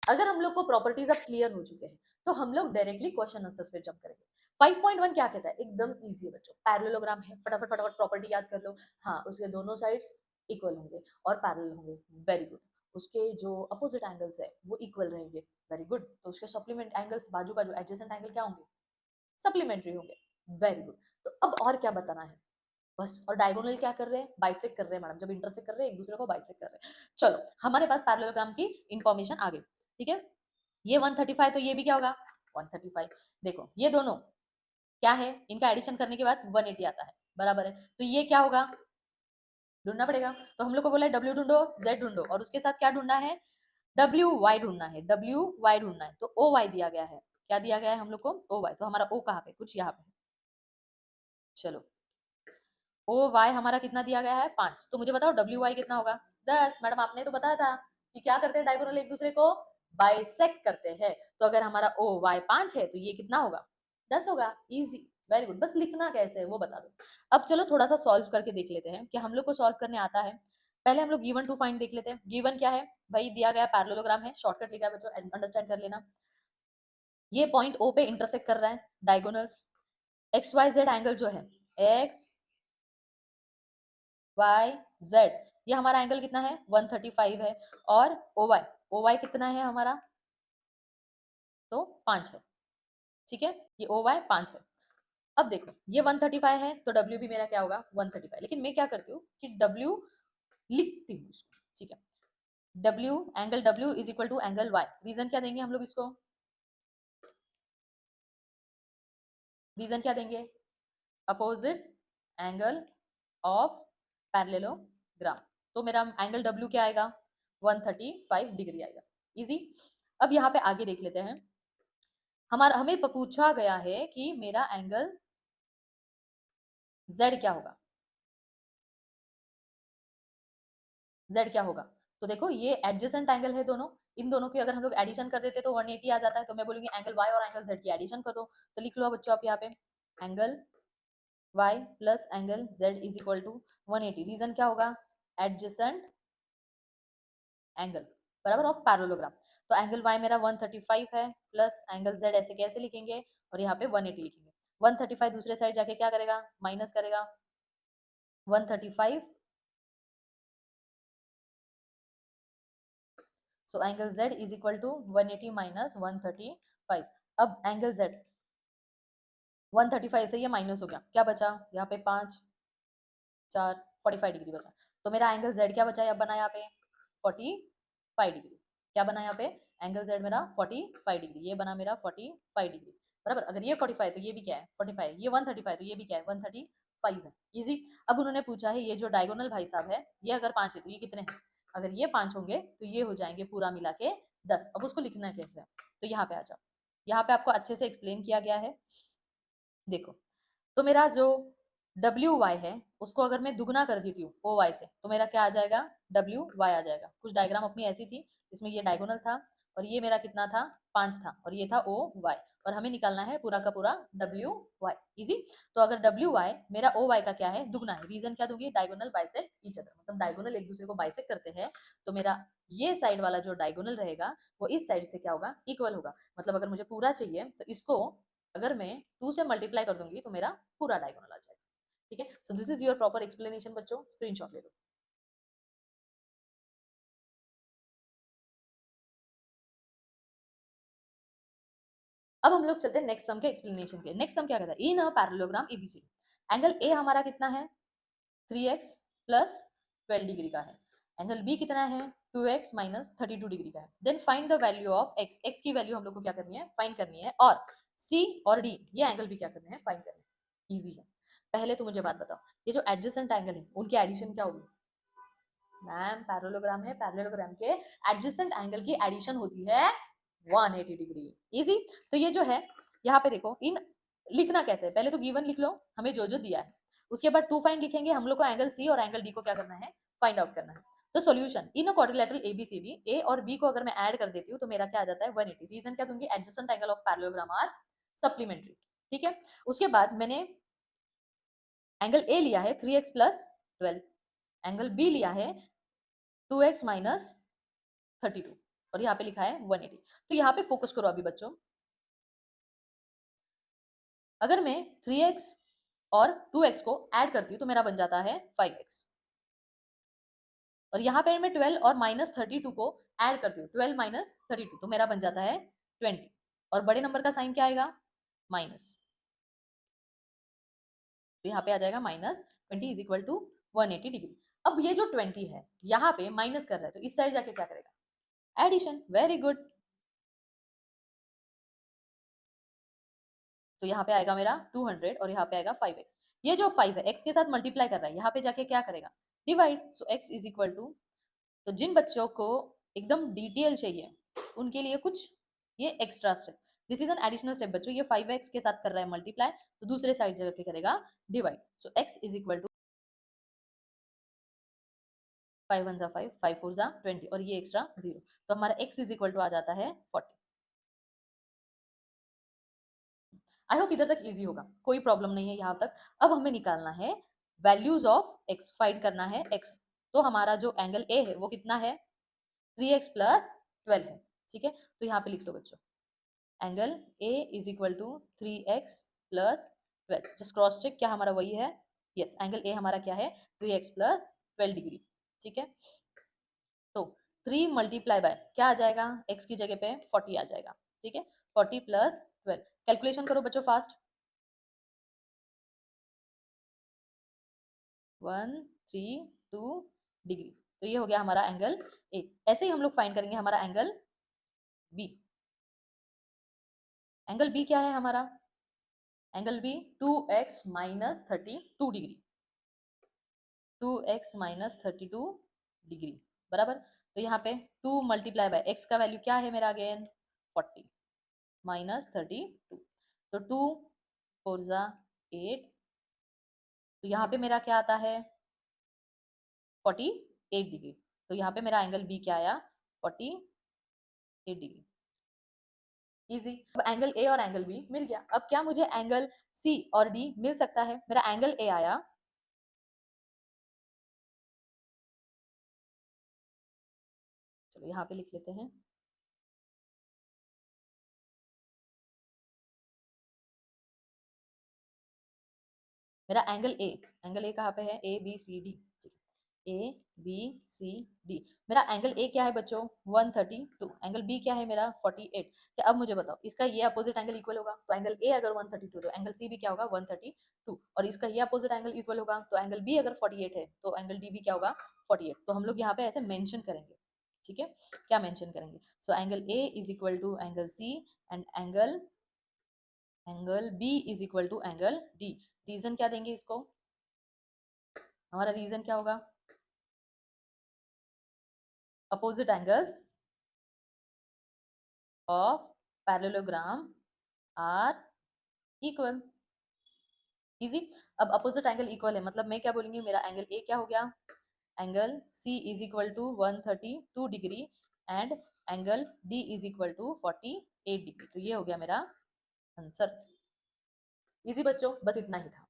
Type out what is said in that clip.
अगर हम लोग को प्रॉपर्टीज अब क्लियर हो चुके हैं तो हम लोग डायरेक्टली क्वेश्चन आंसर्स पे जंप करेंगे। 5.1 क्या कहता है, एकदम इजी है बच्चों, पैरेललोग्राम है, फटाफट फटाफट प्रॉपर्टी याद कर लो। हाँ, उसके दोनों साइड्स इक्वल होंगे और पैरेलल होंगे, वेरी गुड। उसके जो अपोजिट एंगल्स है वो इक्वल रहेंगे, वेरी गुड। तो उसके सप्लीमेंट एंगल्स, बाजू बाजू एडजेसेंट एंगल क्या होंगे, सप्लीमेंट्री होंगे, वेरी गुड। तो अब और क्या बताना है, बस। और डायगोनल क्या कर रहे हैं, बाइसेक्ट कर रहे हैं मैडम, जब इंटरसेक्ट कर रहे हैं एक दूसरे को बाइसेक्ट कर रहे हैं। चलो, हमारे पास पैरेललोग्राम की इंफॉर्मेशन आ गई, ठीक है। ये 135 तो ये भी क्या होगा 135। देखो ये दोनों क्या है, इनका एडिशन करने के बाद 180 आता है, बराबर है। तो ये क्या होगा, ढूंढना पड़ेगा। तो हम लोग को बोला है डब्ल्यू ढूंढो, जेड ढूंढो, और उसके साथ क्या ढूंढना है, डब्ल्यू वाई ढूंढना है, डब्ल्यू वाई ढूंढना है। तो ओ वाई दिया गया है, क्या दिया गया है हम लोग को, ओ वाई। तो हमारा ओ कहाँ पे, कुछ यहाँ पे। चलो, ओ वाई हमारा कितना दिया गया है 5। तो मुझे बताओ डब्ल्यू वाई कितना होगा 10। मैडम आपने तो बताया था कि क्या करते हैं, डायगोनल एक दूसरे को बाइसेक्ट करते हैं। तो अगर हमारा ओ वाई 5 है तो ये कितना होगा 10 होगा, इजी, वेरी गुड। बस लिखना कैसे है वो बता दो। अब चलो थोड़ा सा सॉल्व करके देख लेते हैं कि हम लोग को सॉल्व करने आता है। पहले हम लोग गिवन टू फाइंड देख लेते हैं। गिवन क्या है भाई, दिया गया पैरेललोग्राम है, शॉर्टकट लिखा है बच्चों, अंडरस्टैंड कर लेना। ये पॉइंट ओ पे इंटरसेक्ट कर रहा है, diagonals X Y Z angle जो है, एक्स वाई जेड, ये हमारा एंगल कितना है 135 है। और ओ वाई कितना है हमारा, तो 5 है, ठीक है। ये ओ वाई 5 है। अब देखो ये 135 है तो डब्ल्यू भी मेरा क्या होगा 135। लेकिन मैं क्या करती हूँ कि डब्ल्यू लिखती हूँ इसको, ठीक है। W, angle W is equal to angle Y. Reason क्या देंगे हम लोग इसको, रीजन क्या देंगे, अपोजिट एंगल ऑफ पैरेललोग्राम। तो मेरा एंगल डब्ल्यू क्या आएगा 135 डिग्री आएगा, इजी। अब यहाँ पे आगे देख लेते हैं। हमारा हमें पूछा गया है कि मेरा एंगल z क्या होगा, z क्या होगा। तो देखो ये एडजेसेंट एंगल है दोनों, इन दोनों की अगर हम लोग एडिशन कर देते तो 180 आ जाता है। तो मैं बोलूंगी एंगल y और एंगल z की एडिशन कर दो। तो लिख लो बच्चों आप यहाँ पे, angle y plus angle z is equal to 180। Reason क्या होगा, एडजेसेंट एंगल, बराबर ऑफ पैरेललोग्राम। तो एंगल y मेरा 135 है, प्लस एंगल z ऐसे कैसे लिखेंगे, और यहाँ पे 180 लिखेंगे। 135 दूसरे साइड जाके क्या करेगा, माइनस करेगा 135। So angle z is equal to 180 minus 135। अब एंगल z 135 से ये माइनस हो गया, क्या बचा यहाँ पे 5 4 45 डिग्री बचा। तो मेरा एंगल z क्या बचा, बना यहाँ पे 45 डिग्री। क्या बना यहाँ पे, एंगल z मेरा 45 डिग्री, ये बना मेरा 45 डिग्री, बराबर। अगर ये 45 तो ये भी क्या है 45, ये 135 तो ये भी क्या है 135 है, इजी। अब उन्होंने पूछा है ये जो डायगोनल भाई साहब है, ये अगर 5 है तो ये कितने हैं, अगर ये 5 होंगे तो ये हो जाएंगे पूरा मिला के 10। अब उसको लिखना है कैसे, तो यहाँ पे आ जाओ। यहाँ पे आपको अच्छे से एक्सप्लेन किया गया है, देखो। तो मेरा जो डब्ल्यू वाई है उसको अगर मैं दुगना कर देती हूँ ओ वाई से, तो मेरा क्या आ जाएगा डब्ल्यू वाई आ जाएगा। कुछ डायग्राम अपनी ऐसी थी, इसमें ये डायगोनल था और ये मेरा कितना था 5 था, और ये था ओ वाई, और हमें निकालना है पूरा का पूरा डब्ल्यू वाई, इजी। तो अगर डब्ल्यू वाई मेरा ओ वाई का क्या है दुगना है, रीजन क्या दूंगी, डायगोनल बाइसेक्ट ईच अदर, मतलब डायगोनल एक दूसरे को बाइसेक्ट करते हैं। तो मेरा ये साइड वाला जो डायगोनल रहेगा वो इस साइड से क्या होगा, इक्वल होगा। मतलब अगर मुझे पूरा चाहिए तो इसको अगर मैं 2 से मल्टीप्लाई कर दूंगी तो मेरा पूरा डायगोनल आ जाएगा, ठीक है। So this is your proper explanation बच्चों, स्क्रीनशॉट ले लो। अब हम लोग चलते हैं नेक्स्ट सम के एक्सप्लेनेशन के। नेक्स्ट सम क्या कहता है, in a parallelogram ABC, angle A हमारा कितना है 3x प्लस 12 डिग्री का है, एंगल बी कितना है 2x माइनस 32 डिग्री का है। Then find the value of x, x की वैल्यू हम लोग को क्या करनी है फाइंड करनी है, और c और d ये एंगल भी क्या करने हैं फाइंड करने हैं, इजी है। पहले तो मुझे बात बताओ, ये जो एडजेसेंट एंगल है उनकी एडिशन क्या होगी, मैम पैरेललोग्राम है, पैरेललोग्राम के एडजेसेंट एंगल की एडिशन होती है 180 डिग्री, इजी। तो ये जो है यहाँ पे देखो, इन लिखना कैसे है, पहले तो गिवन लिख लो हमें जो जो दिया है, उसके बाद टू फाइंड लिखेंगे, हम लोग को एंगल सी और एंगल डी को क्या करना है फाइंड आउट करना है। तो solution in a quadrilateral ABCD, A और बी को अगर मैं ऐड कर देती हूँ तो मेरा क्या आ जाता है 180। रीजन क्या दूंगी, adjacent angle of parallelogram are supplementary, ठीक है। उसके बाद मैंने एंगल ए लिया है 3x प्लस 12, एंगल बी लिया है 2x माइनस 32, और यहाँ पे लिखा है 180। तो यहाँ पे फोकस करो अभी बच्चों, अगर मैं 3x और 2x को ऐड करती हूँ तो मेरा बन जाता है 5x, और यहाँ पे मैं 12 और -32 को ऐड करती हूँ, 12 - 32 तो मेरा बन जाता है 20, और बड़े नंबर का साइन क्या आएगा, माइनस, तो यहाँ पे आ जाएगा -20 इज इक्वल टू 180 डिग्री। अब ये जो 20 है यहाँ पे माइनस कर रहा है, तो इस साइड जाके क्या करेगा, एडिशन, वेरी गुड। तो यहाँ पे आएगा मेरा 200 और यहाँ पे आएगा 5x। ये जो 5 है x के साथ मल्टीप्लाई कर रहा है, यहाँ पे जाके क्या करेगा, divide. So x is equal to, तो जिन बच्चों को एकदम डिटेल चाहिए उनके लिए कुछ ये extra step, this is an additional step बच्चों। ये 5x के साथ कर रहा है मल्टीप्लाई, तो दूसरे साइड से जाके करेगा divide. So x is equal to 5 1 5, 5 4 20, और ये एक्स्ट्रा 0, तो हमारा x इज इक्वल टू आ जाता है 40। आई होप इधर तक इजी होगा, कोई प्रॉब्लम नहीं है यहाँ तक। अब हमें निकालना है वैल्यूज ऑफ x, फाइंड करना है x। तो हमारा जो एंगल a है वो कितना है, 3x प्लस 12 है, ठीक है। तो यहाँ पे लिख लो बच्चों, angle a is equal to 3x plus 12, just cross check क्या हमारा वही है, यस, एंगल a हमारा क्या है 3x प्लस 12 डिग्री, ठीक है। तो 3 मल्टीप्लाई बाय क्या आ जाएगा, x की जगह पे 40 आ जाएगा, ठीक है। 40 प्लस 12, कैलकुलेशन करो बच्चों फास्ट, 132 डिग्री, तो ये हो गया हमारा एंगल ए। ऐसे ही हम लोग फाइंड करेंगे हमारा एंगल बी। एंगल बी क्या है हमारा, angle B 2x minus 32 degree, 2x minus 32 degree, बराबर। तो यहाँ पे 2 मल्टीप्लाई बाय x का वैल्यू क्या है मेरा, अगेन 40 माइनस 32, तो 2 4 8, तो यहाँ पे मेरा क्या आता है 48 डिग्री, तो यहाँ पे मेरा एंगल बी क्या आया 48 डिग्री, इजी। अब एंगल ए और एंगल बी मिल गया, अब क्या मुझे एंगल सी और डी मिल सकता है, मेरा एंगल ए आया, चलो यहाँ पे लिख लेते हैं, मेरा एंगल ए कहाँ पे है, A B C D, A B C D. मेरा एंगल ए क्या है बच्चों 132, एंगल बी क्या है मेरा 48। क्या अब मुझे बताओ, इसका ये अपोजिट एंगल इक्वल होगा, तो एंगल ए अगर 132 तो एंगल सी भी क्या होगा 132, और इसका ये अपोजिट एंगल इक्वल होगा, तो एंगल बी अगर 48 है तो एंगल डी भी क्या होगा 48। तो हम लोग यहाँ पे ऐसे मेंशन करेंगे, ठीक है। क्या मेंशन करेंगे, so angle A is equal to angle C and angle B is equal to angle D. Reason क्या देंगे इसको, हमारा रीजन क्या होगा, opposite angles of parallelogram are equal, easy. अब अपोजिट एंगल इक्वल है मतलब मैं क्या बोलूंगी, मेरा एंगल ए क्या हो गया, angle C is equal to 132 degree and angle D is equal to 48 degree, तो ये हो गया मेरा आंसर। इजी बच्चों, बस इतना ही था।